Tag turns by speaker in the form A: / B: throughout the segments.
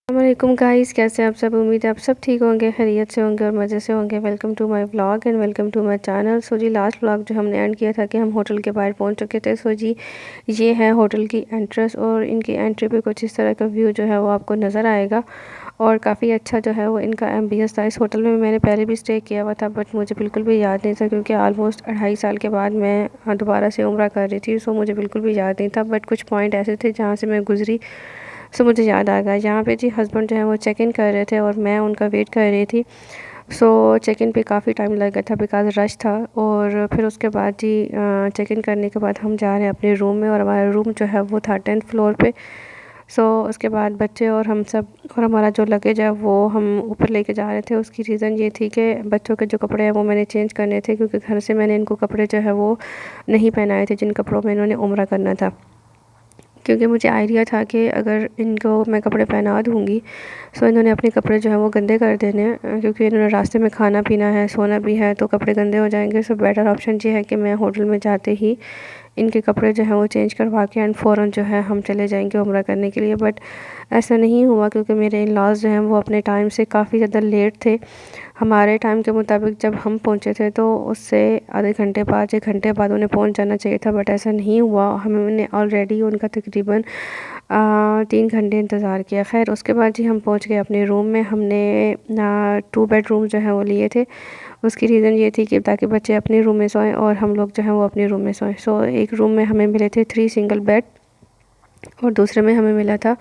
A: वालेकुम गाइस, कैसे आप सब। उम्मीद है आप सब ठीक होंगे, खैरियत से होंगे और मज़े से होंगे। Welcome to my vlog and welcome to my channel. So जी, लास्ट व्लॉग जो हमने एंड किया था कि हम होटल के बाहर पहुंच चुके थे। सो जी, ये है होटल की एंट्रेंस और इनकी एंट्री पे कुछ इस तरह का व्यू जो है वो आपको नज़र आएगा और काफ़ी अच्छा जो है वो इनका एम्बियंस था। इस होटल में मैंने पहले भी स्टे किया हुआ था बट मुझे बिल्कुल भी याद नहीं था क्योंकि ऑलमोस्ट 2.5 साल के बाद मैं दोबारा से उम्रा कर रही थी। सो मुझे बिल्कुल भी याद नहीं था बट कुछ पॉइंट ऐसे थे जहाँ से मैं गुज़री। सो मुझे याद आ गया, यहाँ पे जी हस्बैंड जो है वो चेक इन कर रहे थे और मैं उनका वेट कर रही थी। सो चेक इन पे काफ़ी टाइम लग गया था बिकॉज़ रश था। और फिर उसके बाद जी चेक इन करने के बाद हम जा रहे हैं अपने रूम में और हमारा रूम जो है वो था 10th फ्लोर पे। सो उसके बाद बच्चे और हम सब और हमारा जो लगेज है वो हम ऊपर लेके जा रहे थे। उसकी रीज़न ये थी कि बच्चों के जो कपड़े हैं वो मैंने चेंज करने थे क्योंकि घर से मैंने इनको कपड़े जो है वो नहीं पहनाए थे जिन कपड़ों में इन्होंने उम्रा करना था। क्योंकि मुझे आइडिया था कि अगर इनको मैं कपड़े पहना दूँगी सो इन्होंने अपने कपड़े जो हैं वो गंदे कर देने हैं, क्योंकि इन्होंने रास्ते में खाना पीना है, सोना भी है, तो कपड़े गंदे हो जाएंगे। सो बेटर ऑप्शन ये है कि मैं होटल में जाते ही इनके कपड़े जो हैं वो चेंज करवा के एंड फ़ौरन जो है हम चले जाएंगे उम्रा करने के लिए। बट ऐसा नहीं हुआ क्योंकि मेरे इन लॉज जो हैं वो अपने टाइम से काफ़ी ज़्यादा लेट थे। हमारे टाइम के मुताबिक जब हम पहुंचे थे तो उससे आधे घंटे बाद 1 घंटे बाद उन्हें पहुंच जाना चाहिए था बट ऐसा नहीं हुआ। हमने ऑलरेडी उनका तकरीबन 3 घंटे इंतज़ार किया। खैर उसके बाद जी हम पहुंच गए अपने रूम में। हमने 2 बेडरूम जो है वो लिए थे। उसकी रीज़न ये थी कि ताकि बच्चे अपने रूम में सोएं और हम लोग जो हैं वो अपने रूम में सोएं। सो एक रूम में हमें मिले थे 3 सिंगल बेड और दूसरे में हमें मिला था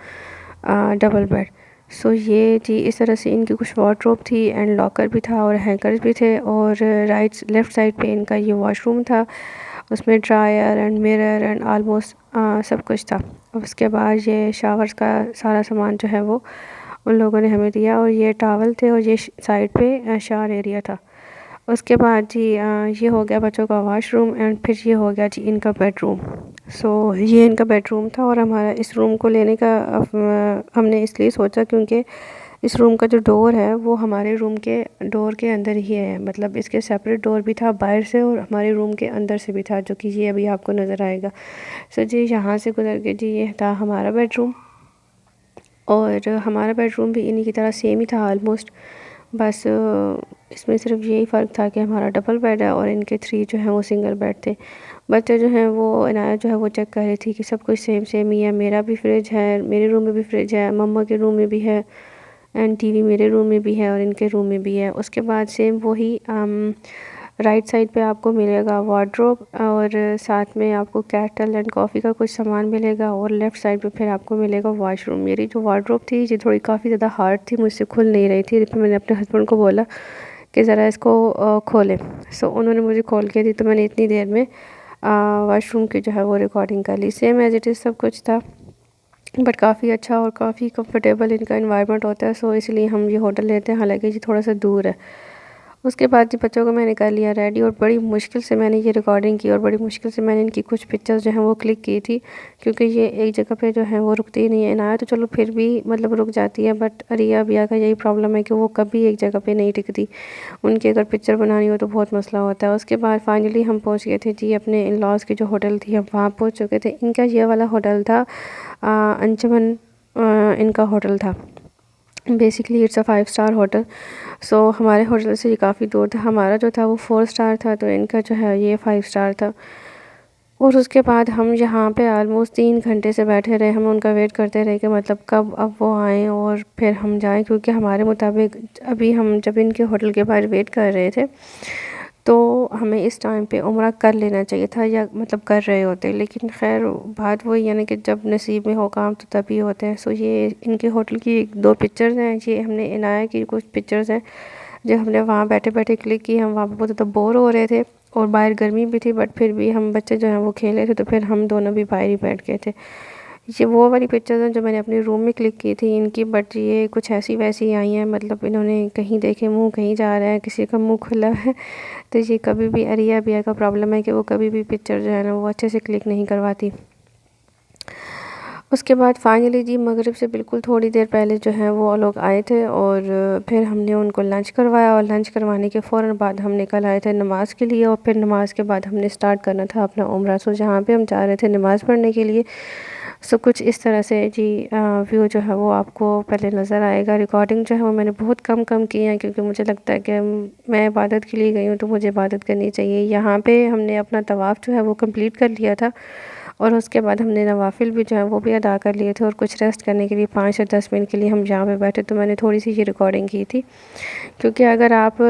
A: डबल बेड। सो ये जी इस तरह से इनकी कुछ वार्डरोब थी एंड लॉकर भी था और हैंगर्स भी थे और राइट लेफ़्ट साइड पे इनका ये वॉशरूम था। उसमें dryer and mirror and almost सब कुछ था। उसके बाद ये शावर्स का सारा सामान जो है वो उन लोगों ने हमें दिया और ये टॉवल थे और ये साइड पे शावर एरिया था। उसके बाद जी ये हो गया बच्चों का वॉशरूम एंड फिर ये हो गया जी इनका बेडरूम। सो ये इनका बेडरूम था और हमारा इस रूम को लेने का हमने इसलिए सोचा क्योंकि इस रूम का जो डोर है वो हमारे रूम के डोर के अंदर ही है, मतलब इसके सेपरेट डोर भी था बाहर से और हमारे रूम के अंदर से भी था, जो कि ये अभी आपको नज़र आएगा। सो जी यहाँ से गुजर के जी ये था हमारा बेडरूम और हमारा बेडरूम भी इन्हीं की तरह सेम ही था ऑलमोस्ट। बस इसमें सिर्फ यही फ़र्क था कि हमारा डबल बेड है और इनके 3 जो हैं वो सिंगल बेड थे। बच्चे जो हैं वो इनायत जो है वो चेक कर रही थी कि सब कुछ सेम सेम ही है। मेरा भी फ्रिज है, मेरे रूम में भी फ्रिज है, मम्मा के रूम में भी है एंड टीवी मेरे रूम में भी है और इनके रूम में भी है। उसके बाद सेम वही राइट साइड पे आपको मिलेगा वार्डरोब और साथ में आपको कैटल एंड कॉफ़ी का कुछ सामान मिलेगा और लेफ़्ट साइड पे फिर आपको मिलेगा वॉशरूम। मेरी जो वार्डरोब थी ये थोड़ी काफ़ी ज़्यादा हार्ड थी, मुझसे खुल नहीं रही थी। फिर मैंने अपने हस्बैंड को बोला कि ज़रा इसको खोलें। सो उन्होंने मुझे खोल के दी तो मैंने इतनी देर में वॉशरूम की जो है वो रिकॉर्डिंग कर ली। सेम एज़ इट इज़ सब कुछ था बट काफ़ी अच्छा और काफ़ी कंफर्टेबल इनका एनवायरनमेंट होता है। सो इसलिए हम ये होटल लेते हैं, हालांकि ये थोड़ा सा दूर है। उसके बाद जी बच्चों को मैंने कर लिया रेडी और बड़ी मुश्किल से मैंने ये रिकॉर्डिंग की और बड़ी मुश्किल से मैंने इनकी कुछ पिक्चर्स जो हैं वो क्लिक की थी क्योंकि ये एक जगह पे जो है वो रुकती ही नहीं है। इनाया तो चलो फिर भी मतलब रुक जाती है बट अरिया बिया का यही प्रॉब्लम है कि वो कभी एक जगह पे नहीं टिकती। उनकी अगर पिक्चर बनानी हो तो बहुत मसला होता है। उसके बाद फाइनली हम पहुँच गए थे जी अपने इन लॉज की जो होटल थी, हम वहाँ पहुँच चुके थे। इनका ये वाला होटल था अंजुमन इनका होटल था। Basically it's a 5 star hotel. So हमारे होटल से ये काफ़ी दूर था। हमारा जो था वो 4 स्टार था तो इनका जो है ये 5 स्टार था। और उसके बाद हम यहाँ पे ऑलमोस्ट 3 घंटे से बैठे रहे। हम उनका वेट करते रहे कि मतलब कब अब वो आएँ और फिर हम जाएं, क्योंकि हमारे मुताबिक अभी हम जब इनके होटल के बाहर वेट कर रहे थे तो हमें इस टाइम पे उम्रा कर लेना चाहिए था या मतलब कर रहे होते, लेकिन खैर बात वही है ना कि जब नसीब में हो काम तो तभी होते हैं। सो ये इनके होटल की 2 पिक्चर्स हैं, ये हमने इनाया की कुछ पिक्चर्स हैं जो हमने वहाँ बैठे बैठे क्लिक की। हम वहाँ पे बहुत ज़्यादा बोर हो रहे थे और बाहर गर्मी भी थी बट फिर भी हम बच्चे जो हैं वो खेल रहे थे तो फिर हम दोनों भी बाहर ही बैठ गए थे। ये वो वाली पिक्चर्स हैं जो मैंने अपने रूम में क्लिक की थी इनकी, बट ये कुछ ऐसी वैसी आई हैं, मतलब इन्होंने कहीं देखे मुंह कहीं जा रहा है, किसी का मुंह खुला है। तो ये कभी भी अरिया बिया का प्रॉब्लम है कि वो कभी भी पिक्चर जो है ना वो अच्छे से क्लिक नहीं करवाती। उसके बाद फाइनली जी मगरिब से बिल्कुल थोड़ी देर पहले जो है वो लोग आए थे और फिर हमने उनको लंच करवाया और लंच करवाने के फ़ौरन बाद हम निकल आए थे नमाज़ के लिए और फिर नमाज़ के बाद हमने स्टार्ट करना था अपना उम्रा। सो जहाँ पे हम जा रहे थे नमाज़ पढ़ने के लिए सो कुछ इस तरह से जी व्यू जो है वो आपको पहले नज़र आएगा। रिकॉर्डिंग जो है वो मैंने बहुत कम कम की है, क्योंकि मुझे लगता है कि मैं इबादत के लिए गई हूँ तो मुझे इबादत करनी चाहिए। यहाँ पे हमने अपना तवाफ़ जो है वो कंप्लीट कर लिया था, और उसके बाद हमने नवाफिल भी जो है वो भी अदा कर लिए थे, और कुछ रेस्ट करने के लिए 5 से 10 मिनट के लिए हम यहाँ पे बैठे, तो मैंने थोड़ी सी ये रिकॉर्डिंग की थी। क्योंकि अगर आप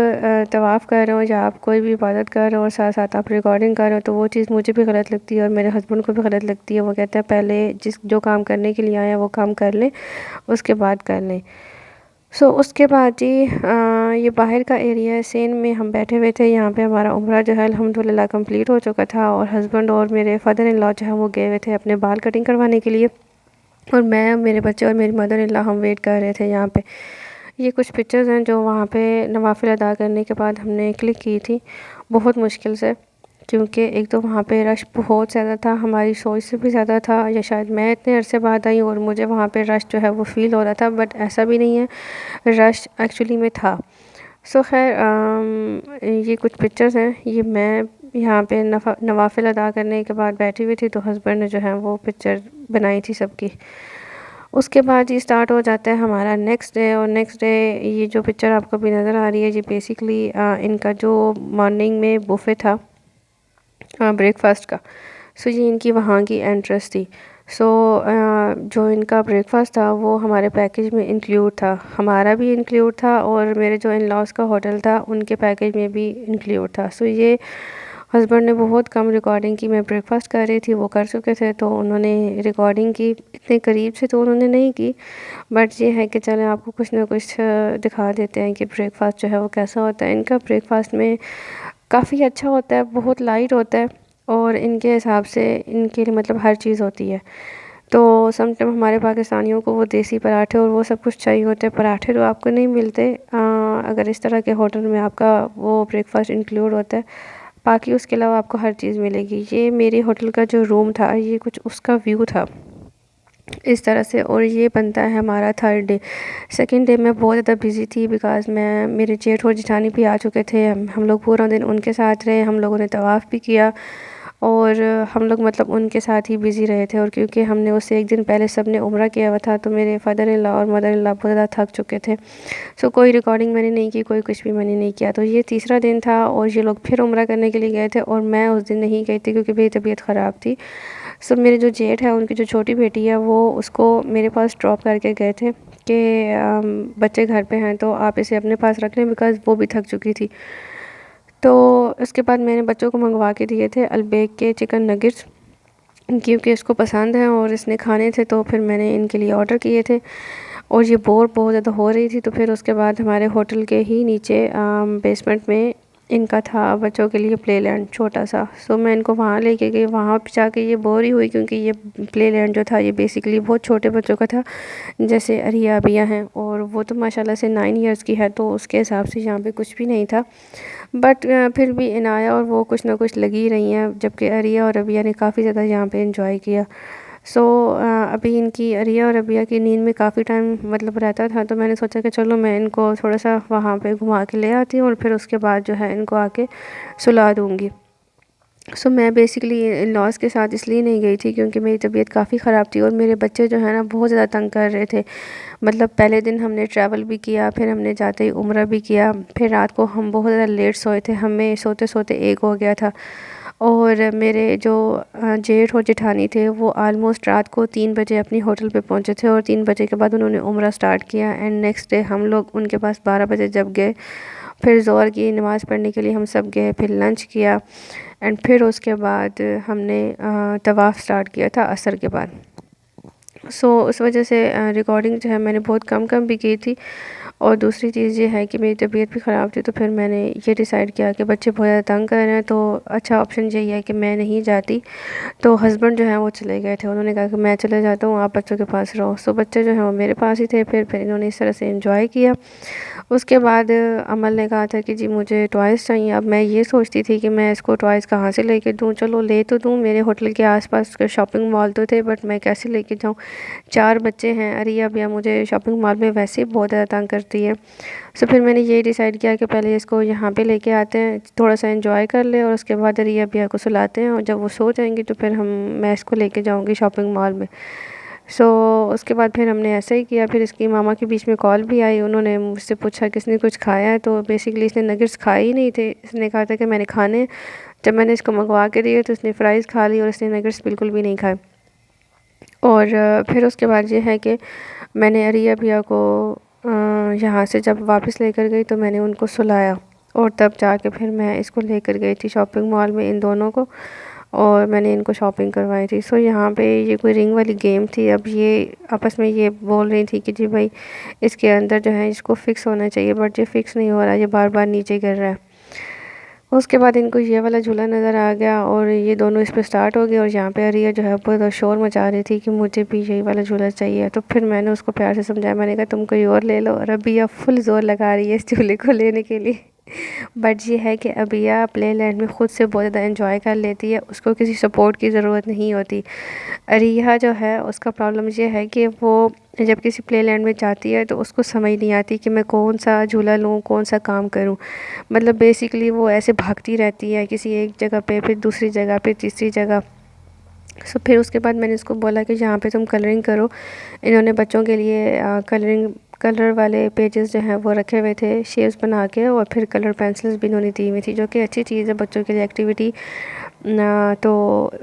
A: तवाफ़ कर रहे हो या आप कोई भी इबादत कर रहे हो और साथ साथ आप रिकॉर्डिंग कर रहे हो, तो वो चीज़ मुझे भी गलत लगती है और मेरे हस्बैंड को भी गलत लगती है। वो कहते हैं पहले जिस जो काम करने के लिए आए हैं वो काम कर लें, उसके बाद कर लें। सो उसके बाद जी ये बाहर का एरिया है, सेन में हम बैठे हुए थे। यहाँ पे हमारा उम्रा जो है अल्हम्दुलिल्लाह कंप्लीट हो चुका था, और हस्बैंड और मेरे फादर इन लॉ जो है वो गए हुए थे अपने बाल कटिंग करवाने के लिए, और मैं, मेरे बच्चे और मेरी मदर इन लॉ हम वेट कर रहे थे यहाँ पे। ये कुछ पिक्चर्स हैं जो वहाँ पे नवाफिल अदा करने के बाद हमने क्लिक की थी, बहुत मुश्किल से, क्योंकि एक तो वहाँ पे रश बहुत ज़्यादा था, हमारी सोच से भी ज़्यादा था, या शायद मैं इतने अरसे बाद आई और मुझे वहाँ पे रश जो है वो फ़ील हो रहा था, बट ऐसा भी नहीं है, रश एक्चुअली में था। सो खैर ये कुछ पिक्चर्स हैं, ये मैं यहाँ पे नवाफिल अदा करने के बाद बैठी हुई थी, तो हस्बैंड ने जो है वो पिक्चर बनाई थी सबकी। उसके बाद ये स्टार्ट हो जाता है हमारा नेक्स्ट डे, और नेक्स्ट डे ये जो पिक्चर आपको भी नज़र आ रही है ये बेसिकली इनका जो मॉर्निंग में बुफे था ब्रेकफास्ट का। सो ये इनकी वहाँ की एंट्रेंस थी। सो जो इनका ब्रेकफास्ट था वो हमारे पैकेज में इंक्लूड था, हमारा भी इंक्लूड था, और मेरे जो इन लॉज का होटल था उनके पैकेज में भी इंक्लूड था। सो ये हस्बैंड ने बहुत कम रिकॉर्डिंग की, मैं ब्रेकफास्ट कर रही थी, वो कर चुके थे, तो उन्होंने रिकॉर्डिंग की, इतने करीब से तो उन्होंने नहीं की, बट ये है कि चलें आपको कुछ ना कुछ दिखा देते हैं कि ब्रेकफास्ट जो है वो कैसा होता है। इनका ब्रेकफास्ट में काफ़ी अच्छा होता है, बहुत लाइट होता है, और इनके हिसाब से इनके लिए मतलब हर चीज़ होती है। तो समटाइम हमारे पाकिस्तानियों को वो देसी पराठे और वो सब कुछ चाहिए होते हैं, पराठे तो आपको नहीं मिलते अगर इस तरह के होटल में आपका वो ब्रेकफास्ट इंक्लूड होता है। बाकी उसके अलावा आपको हर चीज़ मिलेगी। ये मेरे होटल का जो रूम था ये कुछ उसका व्यू था इस तरह से, और ये बनता है हमारा थर्ड डे। सेकंड डे मैं बहुत ज़्यादा बिज़ी थी, बिकॉज़ मैं, मेरे जेठ और जेठानी भी आ चुके थे, हम लोग पूरा दिन उनके साथ रहे, हम लोगों ने तवाफ़ भी किया, और हम लोग मतलब उनके साथ ही बिज़ी रहे थे। और क्योंकि हमने उससे एक दिन पहले सब ने उम्रा किया हुआ था, तो मेरे फादर इन लॉ और मदर इन लॉ बहुत ज़्यादा थक चुके थे। सो कोई रिकॉर्डिंग मैंने नहीं की, कोई कुछ भी मैंने नहीं किया। तो ये तीसरा दिन था, और ये लोग फिर उम्रा करने के लिए गए थे, और मैं उस दिन नहीं गई थी क्योंकि मेरी तबीयत ख़राब थी। सो मेरे जो जेठ है उनकी जो छोटी बेटी है वो उसको मेरे पास ड्रॉप करके गए थे कि बच्चे घर पे हैं तो आप इसे अपने पास रख लें, बिकॉज़ वो भी थक चुकी थी। तो उसके बाद मैंने बच्चों को मंगवा के दिए थे अलबेक के चिकन नगेट्स, क्योंकि इसको पसंद है और इसने खाने थे, तो फिर मैंने इनके लिए ऑर्डर किए थे। और ये बोर बहुत ज़्यादा हो रही थी, तो फिर उसके बाद हमारे होटल के ही नीचे बेसमेंट में इनका था बच्चों के लिए प्ले लैंड छोटा सा। सो मैं इनको वहाँ लेके गई, वहाँ पे जाके ये बोर ही हुई, क्योंकि ये प्ले लैंड जो था ये बेसिकली बहुत छोटे बच्चों का था, जैसे अरिया अबिया हैं, और वो तो माशाल्लाह से 9 इयर्स की है, तो उसके हिसाब से यहाँ पे कुछ भी नहीं था। बट फिर भी इनाया और वो कुछ ना कुछ लगी रही हैं, जबकि अरिया और अबिया ने काफ़ी ज़्यादा यहाँ पे इंजॉय किया। सो अभी इनकी अरिया और अबिया की नींद में काफ़ी टाइम मतलब रहता था, तो मैंने सोचा कि चलो मैं इनको थोड़ा सा वहाँ पे घुमा के ले आती हूँ, और फिर उसके बाद जो है इनको आके सुला दूँगी। सो मैं बेसिकली इन लॉज़ के साथ इसलिए नहीं गई थी क्योंकि मेरी तबीयत काफ़ी ख़राब थी, और मेरे बच्चे जो है ना बहुत ज़्यादा तंग कर रहे थे। मतलब पहले दिन हमने ट्रैवल भी किया, फिर हमने जाते ही उम्रा भी किया, फिर रात को हम बहुत ज़्यादा लेट सोए थे, हमें सोते सोते 1 हो गया था। और मेरे जो जेठ और जेठानी थे वो आलमोस्ट रात को 3 बजे अपनी होटल पे पहुंचे थे, और 3 बजे के बाद उन्होंने उम्रा स्टार्ट किया। एंड नेक्स्ट डे हम लोग उनके पास 12 बजे जब गए, फिर ज़ोहर की नमाज़ पढ़ने के लिए हम सब गए, फिर लंच किया, एंड फिर उसके बाद हमने तवाफ़ स्टार्ट किया था असर के बाद। सो उस वजह से रिकॉर्डिंग जो है मैंने बहुत कम कम भी की थी। और दूसरी चीज़ ये है कि मेरी तबीयत भी ख़राब थी, तो फिर मैंने ये डिसाइड किया कि बच्चे बहुत ज़्यादा तंग कर रहे हैं, तो अच्छा ऑप्शन यही है कि मैं नहीं जाती। तो हस्बैंड जो है वो चले गए थे, उन्होंने कहा कि मैं चले जाता हूँ, आप बच्चों के पास रहो। सो बच्चे जो हैं वो मेरे पास ही थे, फिर इन्होंने इस तरह से इंजॉय किया। उसके बाद अमल ने कहा था कि जी मुझे टॉयज़ चाहिए। अब मैं ये सोचती थी कि मैं इसको टॉयज़ कहाँ से लेके दूँ, चलो ले तो दूँ, मेरे होटल के आसपास के शॉपिंग मॉल तो थे, बट मैं कैसे लेके जाऊँ। 4 बच्चे हैं, अरिया भैया मुझे शॉपिंग मॉल में वैसे ही बहुत ज़्यादा तंग करती है। सो फिर मैंने ये डिसाइड किया कि पहले इसको यहाँ पे लेके आते हैं, थोड़ा सा एंजॉय कर ले, और उसके बाद रिया भैया को सुलाते हैं, और जब वो सो जाएंगी तो फिर मैं इसको लेके जाऊँगी शॉपिंग मॉल में। सो उसके बाद फिर हमने ऐसा ही किया। फिर इसकी मामा के बीच में कॉल भी आई, उन्होंने मुझसे पूछा किसने कुछ खाया है, तो बेसिकली इसने नगेट्स खाए ही नहीं थे। इसने कहा था कि मैंने खाने हैं। जब मैंने इसको मंगवा के दिए तो इसने फ़्राइज़ खा ली और इसने नगेट्स बिल्कुल भी नहीं खाए। और फिर उसके बाद ये है कि मैंने अरिया भैया को यहाँ से जब वापस लेकर गई तो मैंने उनको सुलाया, और तब जाके फिर मैं इसको लेकर गई थी शॉपिंग मॉल में इन दोनों को, और मैंने इनको शॉपिंग करवाई थी। सो यहाँ पे ये कोई रिंग वाली गेम थी। अब ये आपस में ये बोल रही थी कि जी भाई इसके अंदर जो है इसको फ़िक्स होना चाहिए, बट ये फ़िक्स नहीं हो रहा, ये बार बार नीचे गिर रहा है। उसके बाद इनको ये वाला झूला नज़र आ गया और ये दोनों इस पे स्टार्ट हो गए, और यहाँ पे अरिया जो है बहुत शोर मचा रही थी कि मुझे भी यही वाला झूला चाहिए। तो फिर मैंने उसको प्यार से समझाया, मैंने कहा तुम कोई और ले लो, और अबिया फुल ज़ोर लगा रही है इस झूले को लेने के लिए। बट ये है कि अबिया प्ले लैंड में ख़ुद से बहुत ज़्यादा एंजॉय कर लेती है, उसको किसी सपोर्ट की ज़रूरत नहीं होती। अरिया जो है उसका प्रॉब्लम ये है कि वो जब किसी प्ले लैंड में जाती है तो उसको समझ नहीं आती कि मैं कौन सा झूला लूँ, कौन सा काम करूँ। मतलब बेसिकली वो ऐसे भागती रहती है किसी एक जगह पे, फिर दूसरी जगह पे, तीसरी जगह। सो फिर उसके बाद मैंने इसको बोला कि यहाँ पे तुम कलरिंग करो। इन्होंने बच्चों के लिए कलर वाले पेजेस जो हैं वो रखे हुए थे शेप्स बना के, और फिर कलर पेंसिल्स भी इन्होंने दी हुई थी, जो कि अच्छी चीज़ है बच्चों के लिए एक्टिविटी ना। तो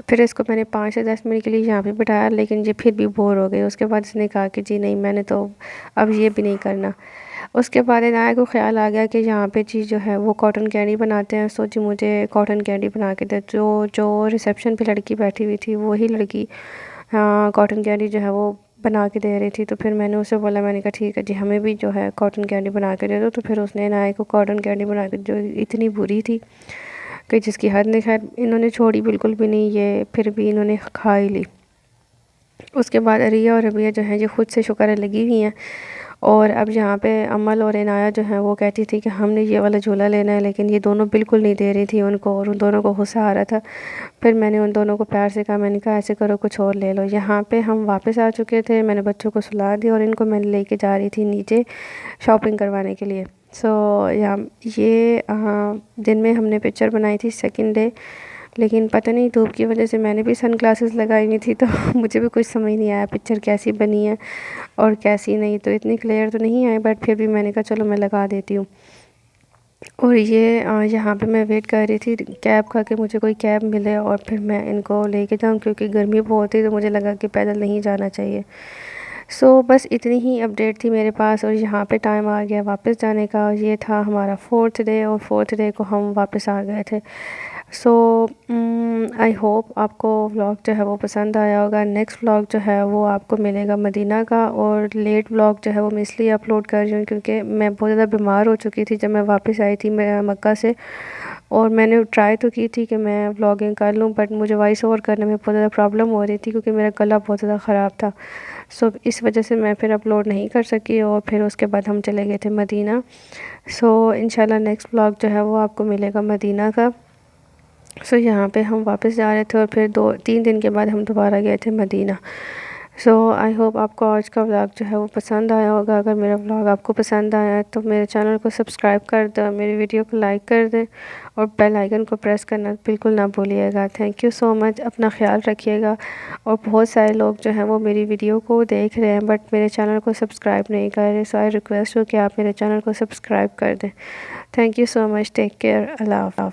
A: फिर इसको मैंने 5 से 10 मिनट के लिए यहाँ पे बिठाया, लेकिन ये फिर भी बोर हो गई। उसके बाद इसने कहा कि जी नहीं, मैंने तो अब ये भी नहीं करना। उसके बाद इनाया को ख़्याल आ गया कि यहाँ पे चीज़ जो है वो कॉटन कैंडी बनाते हैं। सोची मुझे कॉटन कैंडी बना के दे। जो जो रिसेप्शन पे लड़की बैठी हुई थी वही लड़की हाँ कॉटन कैंडी जो है वो बना के दे रही थी। तो फिर मैंने उसे बोला, मैंने कहा ठीक है जी, हमें भी जो है कॉटन कैंडी बना के दे दो। तो फिर उसने इनाया को कॉटन कैंडी बना के, जो इतनी बुरी थी कि जिसकी हद नहीं। खैर इन्होंने छोड़ी बिल्कुल भी नहीं, ये फिर भी इन्होंने खा ही ली। उसके बाद अरिया और रबिया जो है ये खुद से शुक्र है लगी हुई हैं। और अब यहाँ पे अमल और इनाया जो है वो कहती थी कि हमने ये वाला झूला लेना है, लेकिन ये दोनों बिल्कुल नहीं दे रही थी उनको, और उन दोनों को गुस्सा आ रहा था। फिर मैंने उन दोनों को प्यार से कहा, मैंने कहा ऐसे करो कुछ और ले लो। यहाँ पे हम वापस आ चुके थे, मैंने बच्चों को सुला दिया और इनको मैं लेके जा रही थी नीचे शॉपिंग करवाने के लिए। सो यहाँ ये दिन में हमने पिक्चर बनाई थी सेकंड डे, लेकिन पता नहीं धूप की वजह से मैंने भी सन ग्लासेस लगाई हुई थी, तो मुझे भी कुछ समझ नहीं आया पिक्चर कैसी बनी है और कैसी नहीं। तो इतनी क्लियर तो नहीं आई, बट फिर भी मैंने कहा चलो मैं लगा देती हूँ। और ये यहाँ पे मैं वेट कर रही थी कैब का कि मुझे कोई कैब मिले और फिर मैं इनको लेके जाऊँ, क्योंकि गर्मी बहुत थी तो मुझे लगा कि पैदल नहीं जाना चाहिए। सो बस इतनी ही अपडेट थी मेरे पास, और यहाँ पे टाइम आ गया वापस जाने का। ये था हमारा 4th डे, और 4th डे को हम वापस आ गए थे। सो आई होप आपको व्लॉग जो है वो पसंद आया होगा। नेक्स्ट व्लॉग जो है वो आपको मिलेगा मदीना का, और लेट व्लॉग जो है वो मैं इसलिए अपलोड कर रही हूँ क्योंकि मैं बहुत ज़्यादा बीमार हो चुकी थी जब मैं वापस आई थी मैं मक्का से। और मैंने ट्राई तो की थी कि मैं व्लॉगिंग कर लूँ, बट मुझे वॉइस ओवर करने में बहुत ज़्यादा प्रॉब्लम हो रही थी क्योंकि मेरा गला बहुत ज़्यादा ख़राब था। सो इस वजह से मैं फिर अपलोड नहीं कर सकी, और फिर उसके बाद हम चले गए थे मदीना। सो इंशाल्लाह नेक्स्ट व्लॉग जो है वो आपको मिलेगा मदीना का। सो यहाँ पे हम वापस जा रहे थे, और फिर 2-3 दिन के बाद हम दोबारा गए थे मदीना। सो आई होप आपको आज का व्लॉग जो है वो पसंद आया होगा। अगर मेरा व्लॉग आपको पसंद आया है तो मेरे चैनल को सब्सक्राइब कर दें, मेरी वीडियो को लाइक कर दें, और बेल आइकन को प्रेस करना बिल्कुल ना भूलिएगा। थैंक यू सो मच, अपना ख्याल रखिएगा। और बहुत सारे लोग जो हैं वो मेरी वीडियो को देख रहे हैं बट मेरे चैनल को सब्सक्राइब नहीं कर रहे। सो आई रिक्वेस्ट हूँ कि आप मेरे चैनल को सब्सक्राइब कर दें। Thank you so much, take care, अल्लाह हाफ़िज़।